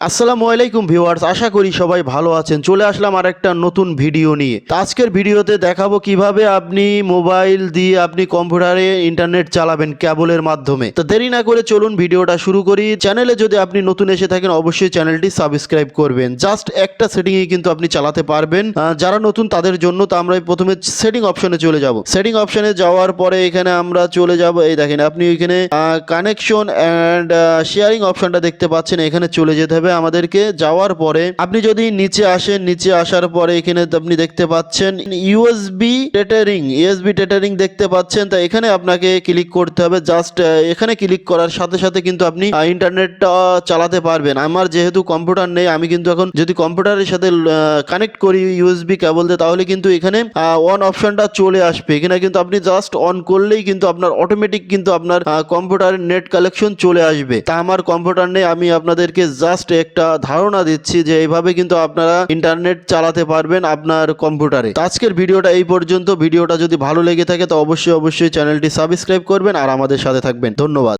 আসসালামু আলাইকুম ভিউয়ার্স, আশা করি সবাই ভালো আছেন। চলে আসলাম আর একটা নতুন ভিডিও নিয়ে। তো আজকের ভিডিওতে দেখাবো কিভাবে আপনি মোবাইল দিয়ে আপনি কম্পিউটারে ইন্টারনেট চালাবেন কেবলের মাধ্যমে। তো দেরি না করে চলুন ভিডিওটা শুরু করি। চ্যানেলে যদি আপনি নতুন এসে থাকেন অবশ্যই চ্যানেলটি সাবস্ক্রাইব করবেন। জাস্ট একটা সেটিংয়ে কিন্তু আপনি চালাতে পারবেন। যারা নতুন তাদের জন্য। তো আমরা প্রথমে সেটিং অপশনে চলে যাব। সেটিং অপশনে যাওয়ার পরে এখানে আমরা চলে যাব, এই দেখেন আপনি ওইখানে কানেকশন অ্যান্ড শেয়ারিং অপশনটা দেখতে পাচ্ছেন, এখানে চলে যেতে হবে আমাদেরকে। যাওয়ার পরে আপনি যদি নিচে আসেন, নিচে আসার পরে এখানে আপনি দেখতে পাচ্ছেন ইউএসবি টেটারিং দেখতে পাচ্ছেন। তা এখানে আপনাকে ক্লিক করতে হবে। জাস্ট এখানে ক্লিক করার সাথে সাথে কিন্তু আপনি ইন্টারনেটটা চালাতে পারবেন। আমার যেহেতু কম্পিউটার নেই, আমি কিন্তু এখন যদি কম্পিউটারের সাথে কানেক্ট করি ইউএসবি কেবল দিয়ে, তাহলে কিন্তু এখানে অন অপশনটা চলে আসবে। এখানে কিন্তু আপনি জাস্ট অন করলেই কিন্তু আপনার অটোমেটিক কিন্তু আপনার কম্পিউটারের নেট কালেকশন চলে আসবে। তা আমার কম্পিউটার নেই, আমি আপনাদেরকে জাস্ট একটা ধারণা দিচ্ছি যে এইভাবে কিন্তু আপনারা ইন্টারনেট চালাতে পারবেন আপনার কম্পিউটারে। আজকের ভিডিওটা এই পর্যন্ত। ভিডিওটা যদি ভালো লেগে থাকে তো অবশ্যই চ্যানেলটি সাবস্ক্রাইব করবেন আর আমাদের সাথে থাকবেন। ধন্যবাদ।